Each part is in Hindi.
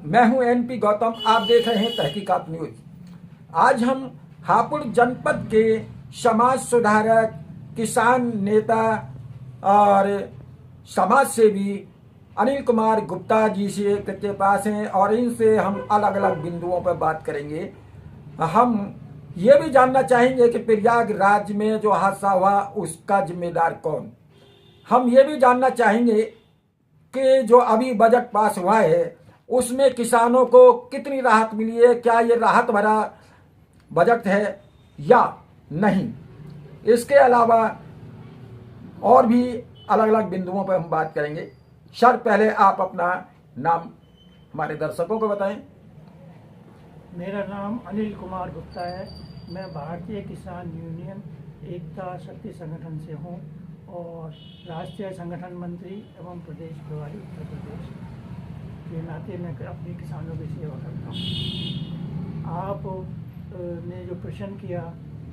मैं हूं एनपी गौतम, आप देख रहे हैं तहकीकात न्यूज। आज हम हापुड़ जनपद के समाज सुधारक, किसान नेता और समाज सेवी अनिल कुमार गुप्ता जी से के पास हैं और इनसे हम अलग अलग बिंदुओं पर बात करेंगे। हम ये भी जानना चाहेंगे कि प्रयागराज में जो हादसा हुआ उसका जिम्मेदार कौन। हम ये भी जानना चाहेंगे कि जो अभी बजट पास हुआ है उसमें किसानों को कितनी राहत मिली है, क्या ये राहत भरा बजट है या नहीं। इसके अलावा और भी अलग अलग बिंदुओं पर हम बात करेंगे। सर, पहले आप अपना नाम हमारे दर्शकों को बताएं। मेरा नाम अनिल कुमार गुप्ता है। मैं भारतीय किसान यूनियन एकता शक्ति संगठन से हूं और राष्ट्रीय संगठन मंत्री एवं प्रदेश प्रभारी उत्तर प्रदेश के नाते मैं अपने किसानों की सेवा करता हूं। आप ने जो प्रश्न किया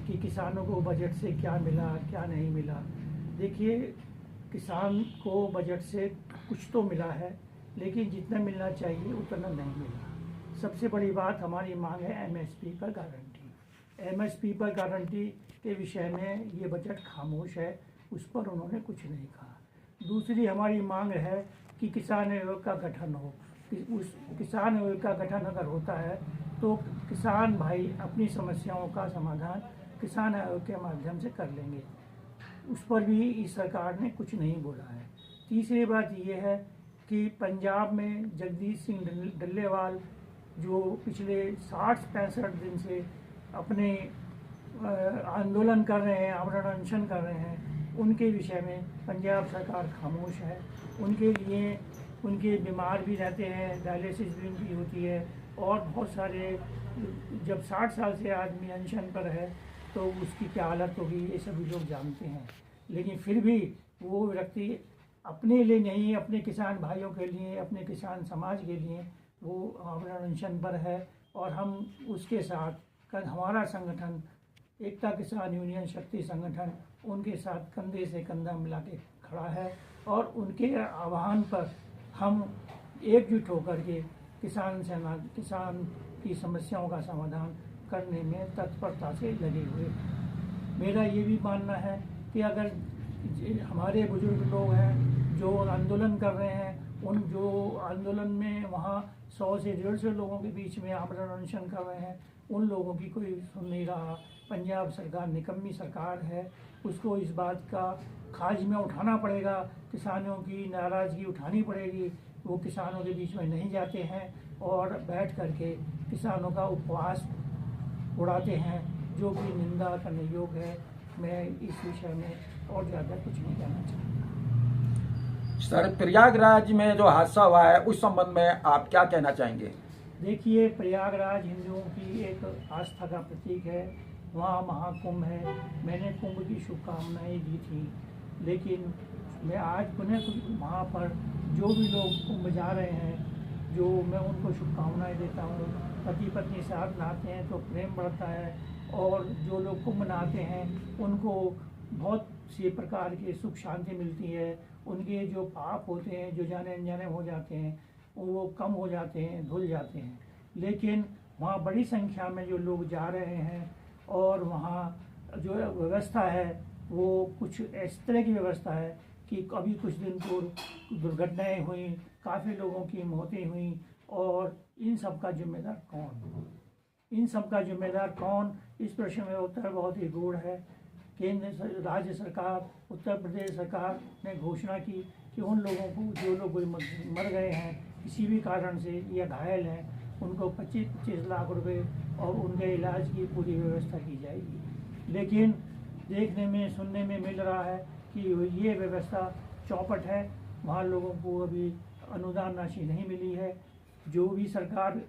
कि किसानों को बजट से क्या मिला क्या नहीं मिला, देखिए, किसान को बजट से कुछ तो मिला है, लेकिन जितना मिलना चाहिए उतना नहीं मिला। सबसे बड़ी बात हमारी मांग है एमएसपी पर गारंटी। एमएसपी पर गारंटी के विषय में ये बजट खामोश है, उस पर उन्होंने कुछ नहीं कहा। दूसरी हमारी मांग है कि किसान आयोग का गठन हो। उस किसान आयोग का गठन अगर होता है तो किसान भाई अपनी समस्याओं का समाधान किसान आयोग के माध्यम से कर लेंगे। उस पर भी इस सरकार ने कुछ नहीं बोला है। तीसरी बात यह है कि पंजाब में जगदीश सिंह डल्लेवाल जो पिछले 60-65 दिन से अपने आंदोलन कर रहे हैं, आमरण अनशन कर रहे हैं, उनके विषय में पंजाब सरकार खामोश है। उनके लिए उनके बीमार भी रहते हैं, डायलिसिस भी उनकी होती है और बहुत सारे, जब 60 साल से आदमी अनशन पर है तो उसकी क्या हालत होगी ये सभी लोग जानते हैं। लेकिन फिर भी वो व्यक्ति अपने लिए नहीं, अपने किसान भाइयों के लिए, अपने किसान समाज के लिए वो आमरण अनशन पर है और हम उसके साथ हमारा संगठन एकता किसान यूनियन शक्ति संगठन उनके साथ कंधे से कंधा मिला के खड़ा है और उनके आह्वान पर हम एकजुट होकर के किसान की समस्याओं का समाधान करने में तत्परता से लगे हुए। मेरा ये भी मानना है कि अगर हमारे बुजुर्ग लोग हैं जो आंदोलन कर रहे हैं, उन जो आंदोलन में वहाँ 100 से 150 लोगों के बीच में आमरण अनशन कर रहे हैं, उन लोगों की कोई सुन नहीं रहा। पंजाब सरकार निकम्मी सरकार है, उसको इस बात का खाज उठाना पड़ेगा, किसानों की नाराज़गी उठानी पड़ेगी। वो किसानों के बीच में नहीं जाते हैं और बैठ करके किसानों का उपवास उड़ाते हैं, जो कि निंदा करने योग्य है। मैं इस विषय में और ज़्यादा कुछ नहीं कहना चाहता। सर, प्रयागराज में जो हादसा हुआ है उस संबंध में आप क्या कहना चाहेंगे। देखिए, प्रयागराज हिंदुओं की एक आस्था का प्रतीक है। वहाँ महाकुंभ है। मैंने कुंभ की शुभकामनाएं दी थी, लेकिन मैं आज पुनः वहाँ पर जो भी लोग कुंभ जा रहे हैं, जो मैं उनको शुभकामनाएं देता हूँ। पति पत्नी साथ नहाते हैं तो प्रेम बढ़ता है और जो लोग कुंभ नहाते हैं उनको बहुत सी प्रकार की सुख शांति मिलती है। उनके जो पाप होते हैं, जो जाने अनजाने हो जाते हैं, वो कम हो जाते हैं, धुल जाते हैं। लेकिन वहाँ बड़ी संख्या में जो लोग जा रहे हैं और वहाँ जो व्यवस्था है वो कुछ इस तरह की व्यवस्था है कि अभी कुछ दिन पूर्व दुर्घटनाएं हुई, काफ़ी लोगों की मौतें हुई और इन सब का जिम्मेदार कौन? इन सब का जिम्मेदार कौन? इस प्रश्न में उत्तर बहुत ही गूढ़ है। केंद्र राज्य सरकार, उत्तर प्रदेश सरकार ने घोषणा की कि उन लोगों को, जो लोग मर गए हैं किसी भी कारण से या घायल हैं, उनको 25-25 लाख रुपए और उनके इलाज की पूरी व्यवस्था की जाएगी। लेकिन देखने में, सुनने में मिल रहा है कि ये व्यवस्था चौपट है। वहाँ लोगों को अभी अनुदान राशि नहीं मिली है। जो भी सरकार,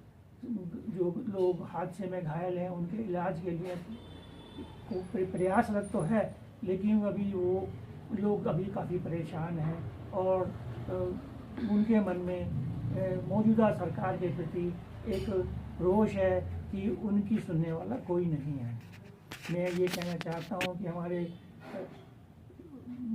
जो लोग हादसे में घायल हैं उनके इलाज के लिए प्रयासरत तो है, लेकिन अभी वो लोग अभी काफ़ी परेशान हैं और उनके मन में मौजूदा सरकार के प्रति एक रोष है कि उनकी सुनने वाला कोई नहीं है। मैं ये कहना चाहता हूँ कि हमारे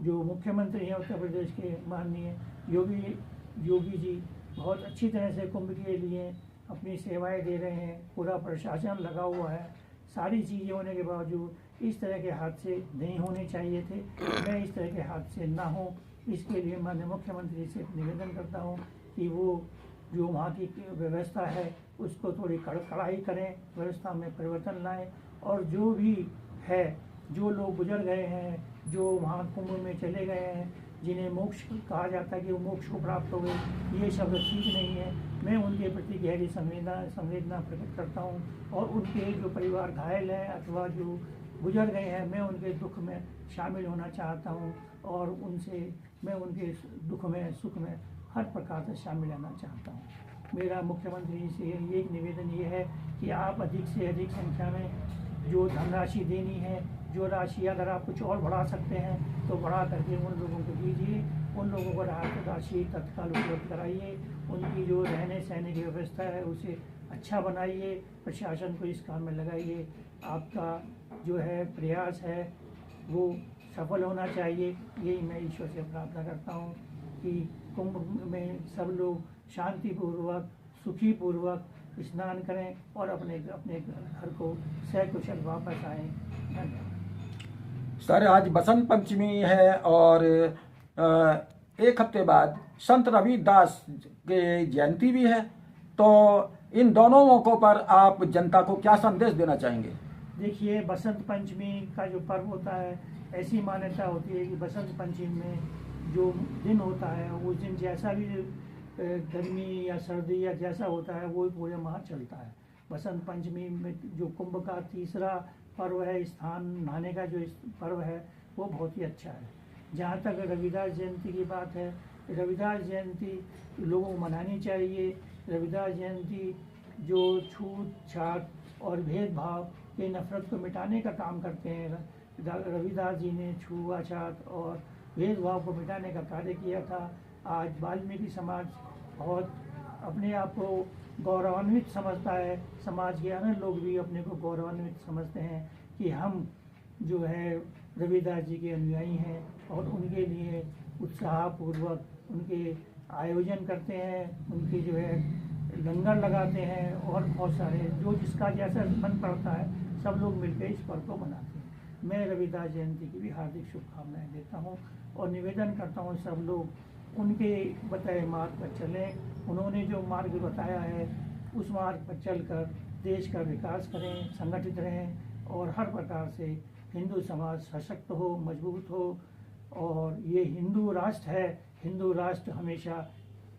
जो मुख्यमंत्री हैं उत्तर प्रदेश के माननीय योगी जी, बहुत अच्छी तरह से कुंभ के लिए अपनी सेवाएं दे रहे हैं। पूरा प्रशासन लगा हुआ है। सारी चीज़ें होने के बावजूद इस तरह के हादसे नहीं होने चाहिए थे। मैं इस तरह के हादसे ना हो, इसके लिए माननीय मुख्यमंत्री से निवेदन करता हूँ कि वो जो वहाँ की व्यवस्था है उसको थोड़ी कड़ाई करें, व्यवस्था में परिवर्तन लाएं, और जो भी है, जो लोग गुजर गए हैं, जो वहाँ कुंभ में चले गए हैं, जिन्हें मोक्ष कहा जाता है कि वो मोक्ष को प्राप्त हो गए, ये शब्द ठीक नहीं है। मैं उनके प्रति गहरी संवेदना प्रकट करता हूँ, और उनके जो परिवार घायल हैं अथवा जो गुजर गए हैं, मैं उनके दुख में शामिल होना चाहता हूँ, और मैं उनके दुख में सुख में हर प्रकार से शामिल रहना चाहता हूँ। मेरा मुख्यमंत्री जी से एक निवेदन ये है कि आप अधिक से अधिक संख्या में जो धनराशि देनी है, जो राशि अगर आप कुछ और बढ़ा सकते हैं तो बढ़ा करके उन लोगों को दीजिए। उन लोगों को राहत राशि तत्काल उपलब्ध कराइए। उनकी जो रहने सहने की व्यवस्था है उसे अच्छा बनाइए। प्रशासन को इस काम में लगाइए। आपका जो है प्रयास है वो सफल होना चाहिए। यही मैं ईश्वर से प्रार्थना करता हूँ कि कुंभ में सब लोग शांतिपूर्वक सुखीपूर्वक स्नान करें और अपने अपने घर को सकुशल वापस आएँ। धन्यवाद। सर, आज बसंत पंचमी है और एक हफ्ते बाद संत रविदास के जयंती भी है, तो इन दोनों मौक़ों पर आप जनता को क्या संदेश देना चाहेंगे? देखिए, बसंत पंचमी का जो पर्व होता है, ऐसी मान्यता होती है कि बसंत पंचमी में जो दिन होता है उस दिन जैसा भी गर्मी या सर्दी या जैसा होता है वो पूरे माह चलता है। बसंत पंचमी में जो कुंभ का तीसरा पर्व है, स्थान नहाने का जो पर्व है, वो बहुत ही अच्छा है। जहाँ तक रविदास जयंती की बात है, रविदास जयंती लोगों को मनानी चाहिए। रविदास जयंती जो छूत छात और भेदभाव के नफरत को मिटाने का काम करते हैं। रविदास जी ने छुआछात और भेदभाव को मिटाने का कार्य किया था। आज वाल्मीकि समाज बहुत अपने आप को गौरवान्वित समझता है। समाज के अन्य लोग भी अपने को गौरवान्वित समझते हैं कि हम जो है रविदास जी के अनुयायी हैं, और उनके लिए उत्साहपूर्वक उनके आयोजन करते हैं, उनके जो है लंगर लगाते हैं, और बहुत सारे जो जिसका जैसा मन पड़ता है सब लोग मिलकर इस पर्व को मनाते हैं। मैं रविदास जयंती की भी हार्दिक शुभकामनाएं देता हूं, और निवेदन करता हूं सब लोग उनके बताए मार्ग पर चलें। उन्होंने जो मार्ग बताया है उस मार्ग पर चलकर देश का विकास करें, संगठित रहें, और हर प्रकार से हिंदू समाज सशक्त हो, मजबूत हो। और ये हिंदू राष्ट्र है, हिंदू राष्ट्र हमेशा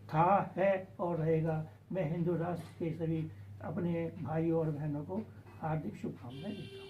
था, है और रहेगा। मैं हिंदू राष्ट्र के सभी अपने भाइयों और बहनों को हार्दिक शुभकामनाएं देता हूँ।